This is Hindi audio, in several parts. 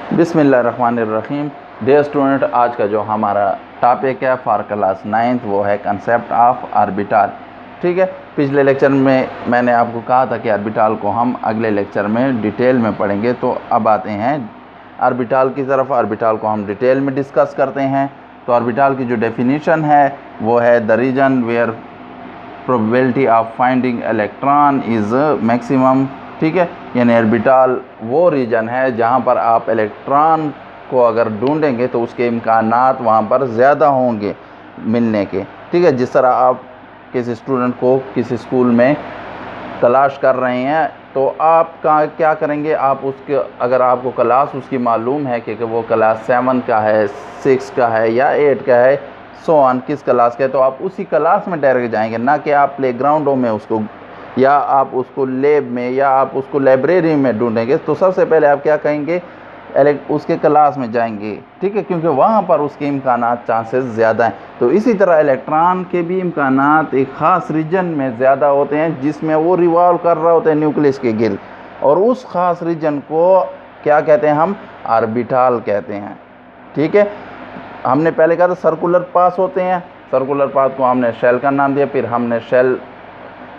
बिस्मिल्लाहिर्रहमानिर्रहीम। डियर स्टूडेंट, आज का जो हमारा टॉपिक है फॉर क्लास 9th वो है कंसेप्ट ऑफ ऑर्बिटल। ठीक है, पिछले लेक्चर में मैंने आपको कहा था कि ऑर्बिटल को हम अगले लेक्चर में डिटेल में पढ़ेंगे। तो अब आते हैं ऑर्बिटल की तरफ। ऑर्बिटल को हम डिटेल में डिस्कस करते हैं। तो ऑर्बिटल की जो डेफिनेशन है वो है the region where probability of finding electron is maximum. ठीक है, यानी ऑर्बिटल वो रीजन है जहाँ पर आप इलेक्ट्रॉन को अगर ढूंढेंगे तो उसके इम्कानात वहाँ पर ज़्यादा होंगे मिलने के। ठीक है, जिस तरह आप किसी स्टूडेंट को किसी स्कूल में तलाश कर रहे हैं तो आप क्या करेंगे, आप उसके अगर आपको क्लास उसकी मालूम है कि वो क्लास 7 का है, 6 का है या 8 का है, सो ऑन किस क्लास का है, तो आप उसी क्लास में डायरेक्ट जाएंगे, ना कि आप प्लेग्राउंडों में उसको या आप उसको लैब में या आप उसको लाइब्रेरी में ढूंढेंगे। तो सबसे पहले आप क्या कहेंगे, उसके क्लास में जाएंगे। ठीक है, क्योंकि वहाँ पर उसके इम्कानात चांसेस ज़्यादा हैं। तो इसी तरह इलेक्ट्रॉन के भी इम्कानात एक ख़ास रीजन में ज़्यादा होते हैं जिसमें वो रिवॉल्व कर रहा होता है न्यूक्लियस के गिर्द, और उस ख़ास रीजन को क्या कहते हैं, हम ऑर्बिटल कहते हैं। ठीक है, हमने पहले कहा था सर्कुलर पाथ होते हैं, सर्कुलर पाथ को हमने शेल का नाम दिया, फिर हमने शेल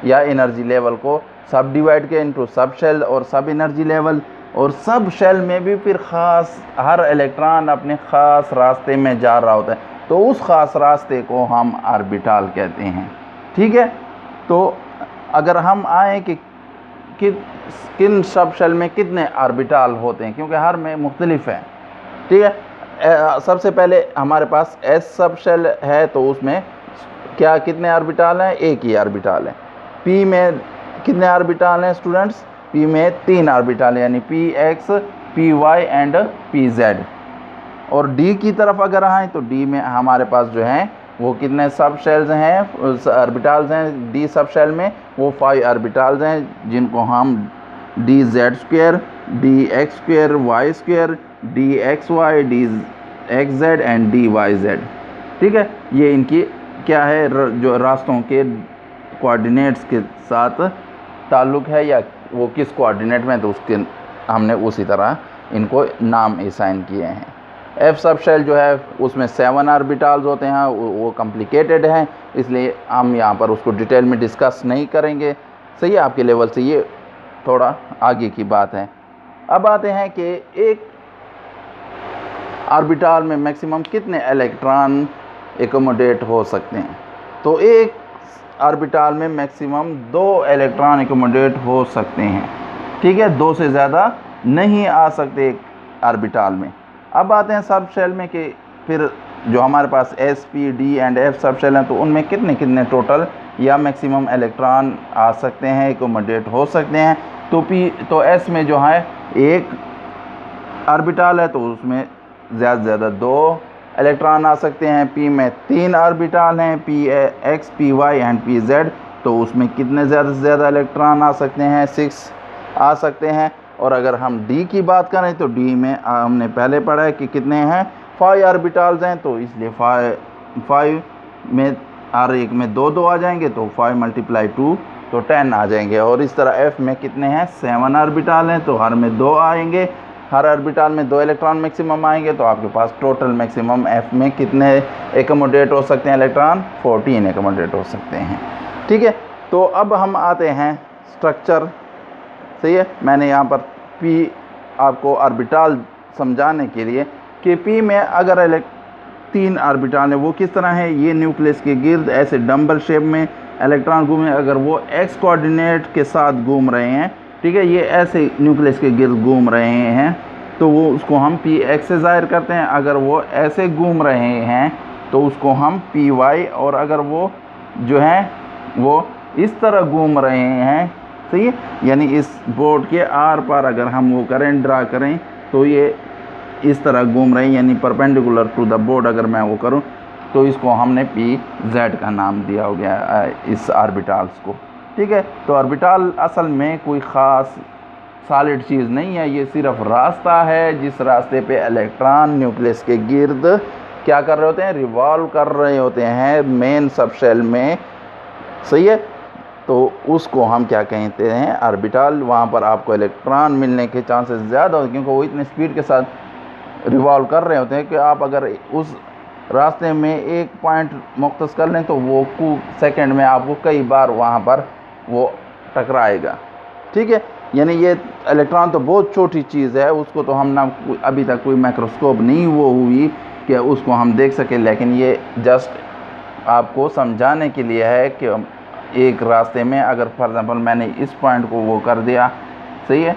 या एनर्जी लेवल को सब डिवाइड किया इनटू सब शेल और सब एनर्जी लेवल, और सब शेल में भी फिर ख़ास हर इलेक्ट्रॉन अपने ख़ास रास्ते में जा रहा होता है, तो उस ख़ास रास्ते को हम ऑर्बिटल कहते हैं। ठीक है, तो अगर हम आए कि किन सब शेल में कितने ऑर्बिटल होते हैं, क्योंकि हर में मुख्तलिफ है। ठीक है, सबसे पहले हमारे पास एस सब शेल है, तो उसमें क्या कितने ऑर्बिटल हैं, एक ही ऑर्बिटल है। पी में कितने ऑर्बिटल हैं स्टूडेंट्स, पी में 3 ऑर्बिटल है, यानी P X, P Y and P Z. और डी की तरफ अगर आए तो डी में हमारे पास जो हैं वो कितने सब शेल्स हैं, ऑर्बिटल्स हैं डी सब शेल में, वो 5 ऑर्बिटल्स हैं, जिनको हम D Z square, D X square, Y square, D X Y, D X Z and D Y Z. ठीक है, ये इनकी क्या है, जो रास्तों के कोऑर्डिनेट्स के साथ ताल्लुक़ है, या वो किस कोऑर्डिनेट में, तो उसके हमने उसी तरह इनको नाम असाइन किए हैं। एफ सब शेल जो है उसमें 7 ऑर्बिटल्स होते हैं, वो कॉम्प्लिकेटेड हैं, इसलिए हम यहाँ पर उसको डिटेल में डिस्कस नहीं करेंगे। सही है, आपके लेवल से ये थोड़ा आगे की बात है। अब आते हैं कि एक ऑर्बिटल में मैक्सिमम कितने इलेक्ट्रॉन एकोमोडेट हो सकते हैं। तो एक ऑर्बिटल में मैक्सिमम 2 इलेक्ट्रॉन एकोमोडेट हो सकते हैं। ठीक है, 2 से ज़्यादा नहीं आ सकते एक ऑर्बिटल में। अब आते हैं सब शेल में कि फिर जो हमारे पास S, P, D and F सब शेल हैं, तो उनमें कितने कितने टोटल या मैक्सिमम इलेक्ट्रॉन आ सकते हैं, एकोमोडेट हो सकते हैं। तो एस में जो है एक ऑर्बिटल है, तो उसमें ज़्यादा से ज़्यादा 2 इलेक्ट्रॉन आ सकते हैं। पी में 3 ऑर्बिटल हैं, P X, P Y and P Z, तो उसमें कितने ज़्यादा से ज़्यादा इलेक्ट्रॉन आ सकते हैं, 6 आ सकते हैं। और अगर हम डी की बात करें तो डी में हमने पहले पढ़ा है कि कितने हैं, 5 ऑर्बिटल्स हैं, तो इसलिए 5 में हर एक में 2 आ जाएंगे, तो 5 × 2 तो 10 आ जाएंगे। और इस तरह एफ में कितने हैं, 7 ऑर्बिटल हैं, तो हर में 2 आएंगे, हर ऑर्बिटल में 2 इलेक्ट्रॉन मैक्सिमम आएंगे, तो आपके पास टोटल मैक्सिमम एफ में कितने एकोमोडेट हो सकते हैं इलेक्ट्रॉन, 14 एकोमोडेट हो सकते हैं। ठीक है, तो अब हम आते हैं स्ट्रक्चर। सही है, मैंने यहाँ पर पी आपको ऑर्बिटल समझाने के लिए कि पी में अगर 3 ऑर्बिटल है, वो किस तरह है, ये न्यूक्लियस के गिर्द ऐसे डम्बल शेप में इलेक्ट्रॉन घूमे, अगर वो एक्स कोऑर्डिनेट के साथ घूम रहे हैं, ठीक है, ये ऐसे न्यूक्लियस के गिर्द घूम रहे हैं, तो वो उसको हम पी एक्स से ज़ाहिर करते हैं। अगर वो ऐसे घूम रहे हैं तो उसको हम पी वाई, और अगर वो जो हैं वो इस तरह घूम रहे हैं, सही है, यानी इस बोर्ड के आर पार अगर हम वो करें, ड्रा करें, तो ये इस तरह घूम रहे हैं, यानी परपेंडिकुलर टू द बोर्ड अगर मैं वो करूं, तो इसको हमने पी जेड का नाम दिया हो गया इस ऑर्बिटल्स को। ठीक है, तो ऑर्बिटल असल में कोई ख़ास सॉलिड चीज़ नहीं है, ये सिर्फ रास्ता है जिस रास्ते पे इलेक्ट्रॉन न्यूक्लियस के गिर्द क्या कर रहे होते हैं, रिवॉल्व कर रहे होते हैं मेन सब शेल में। सही है, तो उसको हम क्या कहते हैं, ऑर्बिटल। वहाँ पर आपको इलेक्ट्रॉन मिलने के चांसेस ज़्यादा होते हैं, क्योंकि वो इतने स्पीड के साथ रिवॉल्व कर रहे होते हैं कि आप अगर उस रास्ते में एक पॉइंट मुख्तस कर लें तो वो सेकंड में आपको कई बार वहाँ पर वो टकराएगा। ठीक है, यानी ये इलेक्ट्रॉन तो बहुत छोटी चीज़ है, उसको तो हम ना अभी तक कोई माइक्रोस्कोप नहीं वो हुई कि उसको हम देख सकें, लेकिन ये जस्ट आपको समझाने के लिए है कि एक रास्ते में अगर फॉर एग्ज़ाम्पल मैंने इस पॉइंट को वो कर दिया, सही है,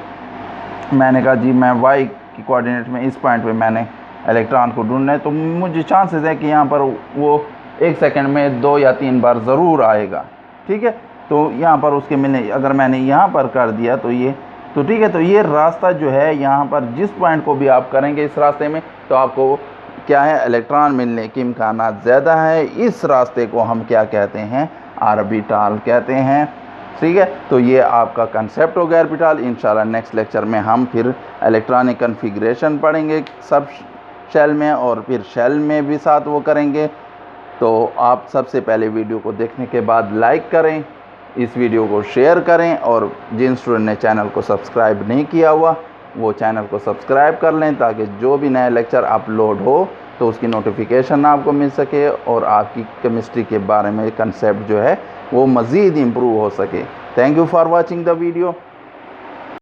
मैंने कहा जी मैं वाई की कोऑर्डिनेट में इस पॉइंट पे मैंने इलेक्ट्रॉन को ढूंढना है, तो मुझे चांसेस है कि यहाँ पर वो एक सेकंड में 2 या 3 बार ज़रूर आएगा। ठीक है, तो यहाँ पर उसके मिलने अगर मैंने यहाँ पर कर दिया तो ये तो ठीक है, तो ये रास्ता जो है यहाँ पर जिस पॉइंट को भी आप करेंगे इस रास्ते में तो आपको क्या है, इलेक्ट्रॉन मिलने की इम्कानात ज़्यादा है। इस रास्ते को हम क्या कहते हैं, ऑर्बिटल कहते हैं। ठीक है, तो ये आपका कंसेप्ट हो गया ऑर्बिटल। इंशाल्लाह नेक्स्ट लेक्चर में हम फिर इलेक्ट्रॉनिक कन्फिग्रेशन पढ़ेंगे सब शेल में, और फिर शेल में भी साथ वो करेंगे। तो आप सबसे पहले वीडियो को देखने के बाद लाइक करें, इस वीडियो को शेयर करें, और जिन स्टूडेंट ने चैनल को सब्सक्राइब नहीं किया हुआ वो चैनल को सब्सक्राइब कर लें, ताकि जो भी नया लेक्चर अपलोड हो तो उसकी नोटिफिकेशन आपको मिल सके और आपकी केमिस्ट्री के बारे में कंसेप्ट जो है वो मज़ीद इम्प्रूव हो सके। Thank you for watching the video.